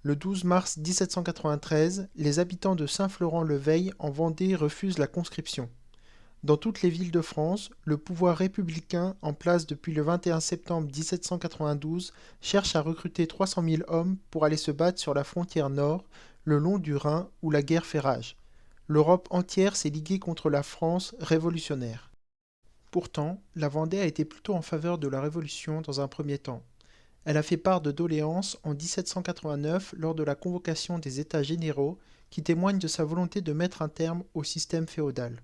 Le 12 mars 1793, les habitants de Saint-Florent-le-Veil en Vendée refusent la conscription. Dans toutes les villes de France, le pouvoir républicain en place depuis le 21 septembre 1792 cherche à recruter 300 000 hommes pour aller se battre sur la frontière nord, le long du Rhin où la guerre fait rage. L'Europe entière s'est liguée contre la France révolutionnaire. Pourtant, la Vendée a été plutôt en faveur de la Révolution dans un premier temps. Elle a fait part de doléances en 1789 lors de la convocation des États généraux qui témoignent de sa volonté de mettre un terme au système féodal.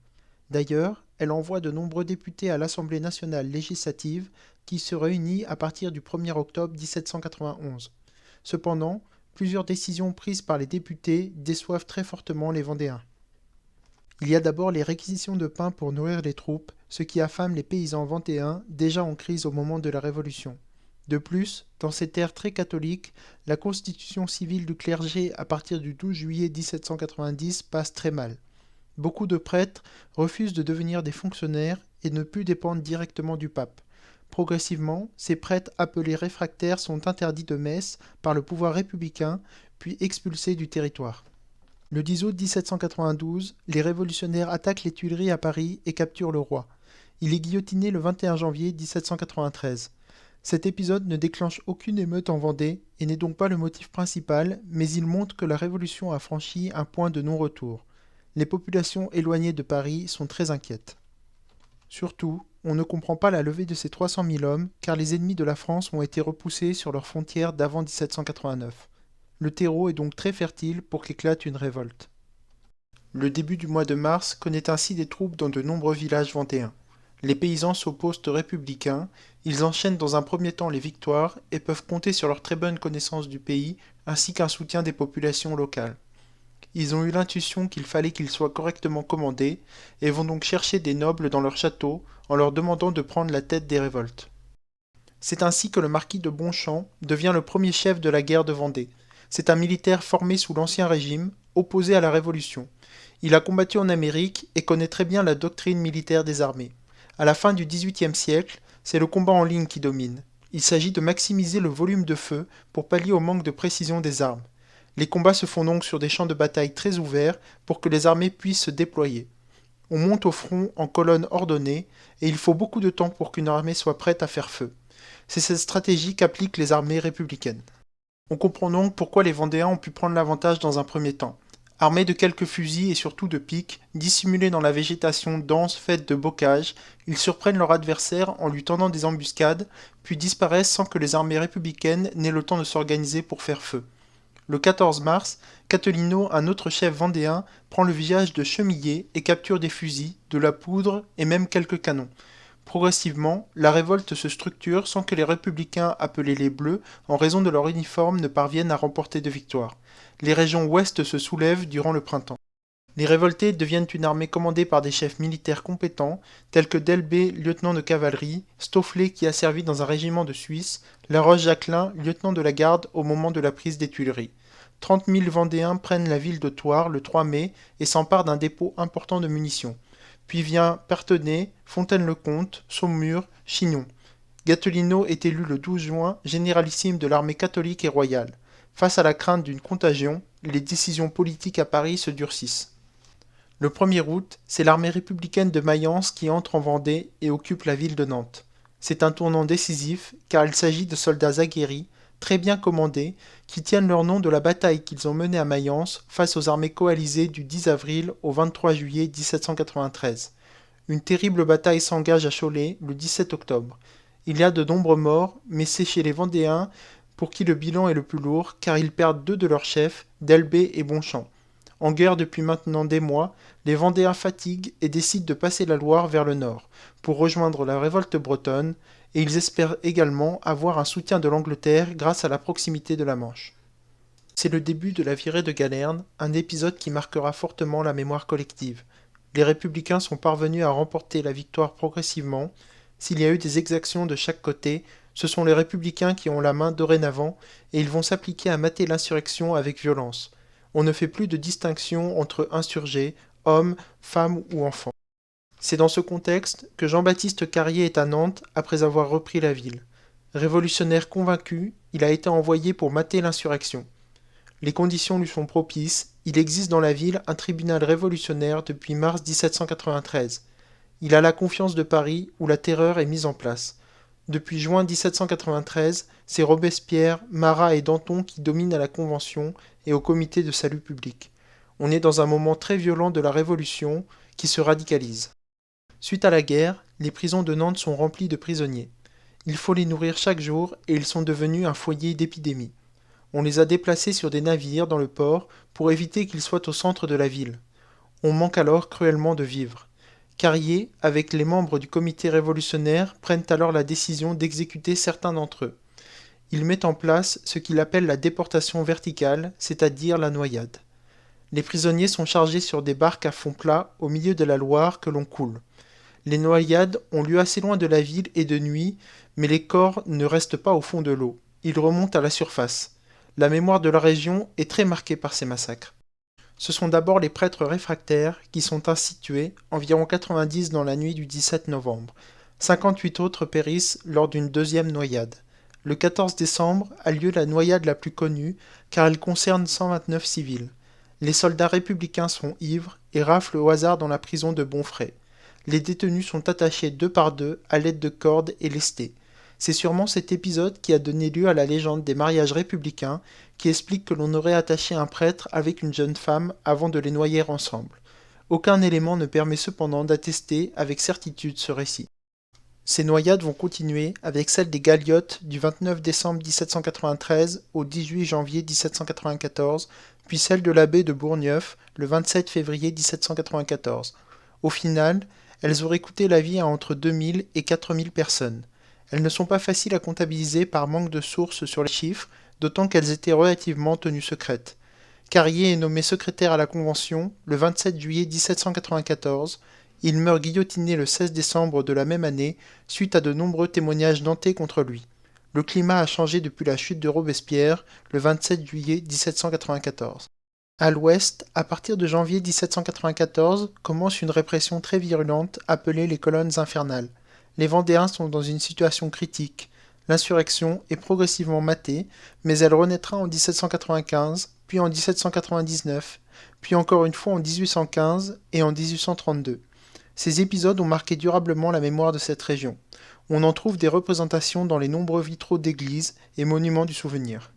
D'ailleurs, elle envoie de nombreux députés à l'Assemblée nationale législative qui se réunit à partir du 1er octobre 1791. Cependant, plusieurs décisions prises par les députés déçoivent très fortement les Vendéens. Il y a d'abord les réquisitions de pain pour nourrir les troupes, ce qui affame les paysans vendéens déjà en crise au moment de la Révolution. De plus, dans ces terres très catholiques, la constitution civile du clergé à partir du 12 juillet 1790 passe très mal. Beaucoup de prêtres refusent de devenir des fonctionnaires et ne plus dépendre directement du pape. Progressivement, ces prêtres appelés réfractaires sont interdits de messe par le pouvoir républicain, puis expulsés du territoire. Le 10 août 1792, les révolutionnaires attaquent les Tuileries à Paris et capturent le roi. Il est guillotiné le 21 janvier 1793. Cet épisode ne déclenche aucune émeute en Vendée et n'est donc pas le motif principal, mais il montre que la Révolution a franchi un point de non-retour. Les populations éloignées de Paris sont très inquiètes. Surtout, on ne comprend pas la levée de ces 300 000 hommes, car les ennemis de la France ont été repoussés sur leurs frontières d'avant 1789. Le terreau est donc très fertile pour qu'éclate une révolte. Le début du mois de mars connaît ainsi des troubles dans de nombreux villages vendéens. Les paysans s'opposent aux républicains, ils enchaînent dans un premier temps les victoires et peuvent compter sur leur très bonne connaissance du pays ainsi qu'un soutien des populations locales. Ils ont eu l'intuition qu'il fallait qu'ils soient correctement commandés et vont donc chercher des nobles dans leur château en leur demandant de prendre la tête des révoltes. C'est ainsi que le marquis de Bonchamp devient le premier chef de la guerre de Vendée. C'est un militaire formé sous l'Ancien Régime, opposé à la Révolution. Il a combattu en Amérique et connaît très bien la doctrine militaire des armées. À la fin du XVIIIe siècle, c'est le combat en ligne qui domine. Il s'agit de maximiser le volume de feu pour pallier au manque de précision des armes. Les combats se font donc sur des champs de bataille très ouverts pour que les armées puissent se déployer. On monte au front en colonne ordonnée et il faut beaucoup de temps pour qu'une armée soit prête à faire feu. C'est cette stratégie qu'appliquent les armées républicaines. On comprend donc pourquoi les Vendéens ont pu prendre l'avantage dans un premier temps. Armés de quelques fusils et surtout de piques, dissimulés dans la végétation dense faite de bocages, ils surprennent leur adversaire en lui tendant des embuscades, puis disparaissent sans que les armées républicaines n'aient le temps de s'organiser pour faire feu. Le 14 mars, Catelino, un autre chef vendéen, prend le village de Chemillé et capture des fusils, de la poudre et même quelques canons. Progressivement, la révolte se structure sans que les républicains appelés les Bleus, en raison de leur uniforme, ne parviennent à remporter de victoire. Les régions ouest se soulèvent durant le printemps. Les révoltés deviennent une armée commandée par des chefs militaires compétents, tels que Delbé, lieutenant de cavalerie, Stofflet qui a servi dans un régiment de Suisse, Laroche-Jacquelin, lieutenant de la garde au moment de la prise des Tuileries. 30 000 Vendéens prennent la ville de Thouars le 3 mai et s'emparent d'un dépôt important de munitions. Puis vient Parthenay, Fontaine-le-Comte, Saumur, Chinon. Gatelino est élu le 12 juin généralissime de l'armée catholique et royale. Face à la crainte d'une contagion, les décisions politiques à Paris se durcissent. Le 1er août, c'est l'armée républicaine de Mayence qui entre en Vendée et occupe la ville de Nantes. C'est un tournant décisif car il s'agit de soldats aguerris, très bien commandés, qui tiennent leur nom de la bataille qu'ils ont menée à Mayence face aux armées coalisées du 10 avril au 23 juillet 1793. Une terrible bataille s'engage à Cholet le 17 octobre. Il y a de nombreux morts, mais c'est chez les Vendéens pour qui le bilan est le plus lourd car ils perdent 2 de leurs chefs, Delbé et Bonchamp. En guerre depuis maintenant des mois, les Vendéens fatiguent et décident de passer la Loire vers le nord, pour rejoindre la révolte bretonne, et ils espèrent également avoir un soutien de l'Angleterre grâce à la proximité de la Manche. C'est le début de la virée de Galerne, un épisode qui marquera fortement la mémoire collective. Les républicains sont parvenus à remporter la victoire progressivement. S'il y a eu des exactions de chaque côté, ce sont les républicains qui ont la main dorénavant, et ils vont s'appliquer à mater l'insurrection avec violence. On ne fait plus de distinction entre insurgés, hommes, femmes ou enfants. C'est dans ce contexte que Jean-Baptiste Carrier est à Nantes après avoir repris la ville. Révolutionnaire convaincu, il a été envoyé pour mater l'insurrection. Les conditions lui sont propices, il existe dans la ville un tribunal révolutionnaire depuis mars 1793. Il a la confiance de Paris où la terreur est mise en place. Depuis juin 1793, c'est Robespierre, Marat et Danton qui dominent à la Convention et au Comité de salut public. On est dans un moment très violent de la Révolution qui se radicalise. Suite à la guerre, les prisons de Nantes sont remplies de prisonniers. Il faut les nourrir chaque jour et ils sont devenus un foyer d'épidémie. On les a déplacés sur des navires dans le port pour éviter qu'ils soient au centre de la ville. On manque alors cruellement de vivres. Carrier, avec les membres du comité révolutionnaire, prennent alors la décision d'exécuter certains d'entre eux. Ils mettent en place ce qu'il appelle la déportation verticale, c'est-à-dire la noyade. Les prisonniers sont chargés sur des barques à fond plat au milieu de la Loire que l'on coule. Les noyades ont lieu assez loin de la ville et de nuit, mais les corps ne restent pas au fond de l'eau. Ils remontent à la surface. La mémoire de la région est très marquée par ces massacres. Ce sont d'abord les prêtres réfractaires qui sont ainsi tués, environ 90 dans la nuit du 17 novembre. 58 autres périssent lors d'une deuxième noyade. Le 14 décembre a lieu la noyade la plus connue car elle concerne 129 civils. Les soldats républicains sont ivres et raflent au hasard dans la prison de Bonfray. Les détenus sont attachés deux par deux à l'aide de cordes et lestés. C'est sûrement cet épisode qui a donné lieu à la légende des mariages républicains qui explique que l'on aurait attaché un prêtre avec une jeune femme avant de les noyer ensemble. Aucun élément ne permet cependant d'attester avec certitude ce récit. Ces noyades vont continuer avec celle des Galiotes du 29 décembre 1793 au 18 janvier 1794, puis celle de l'abbé de Bourgneuf le 27 février 1794. Au final, elles auraient coûté la vie à entre 2000 et 4000 personnes. Elles ne sont pas faciles à comptabiliser par manque de sources sur les chiffres, d'autant qu'elles étaient relativement tenues secrètes. Carrier est nommé secrétaire à la Convention le 27 juillet 1794. Il meurt guillotiné le 16 décembre de la même année, suite à de nombreux témoignages dentés contre lui. Le climat a changé depuis la chute de Robespierre le 27 juillet 1794. À l'ouest, à partir de janvier 1794, commence une répression très virulente appelée les colonnes infernales. Les Vendéens sont dans une situation critique. L'insurrection est progressivement matée, mais elle renaîtra en 1795, puis en 1799, puis encore une fois en 1815 et en 1832. Ces épisodes ont marqué durablement la mémoire de cette région. On en trouve des représentations dans les nombreux vitraux d'églises et monuments du souvenir.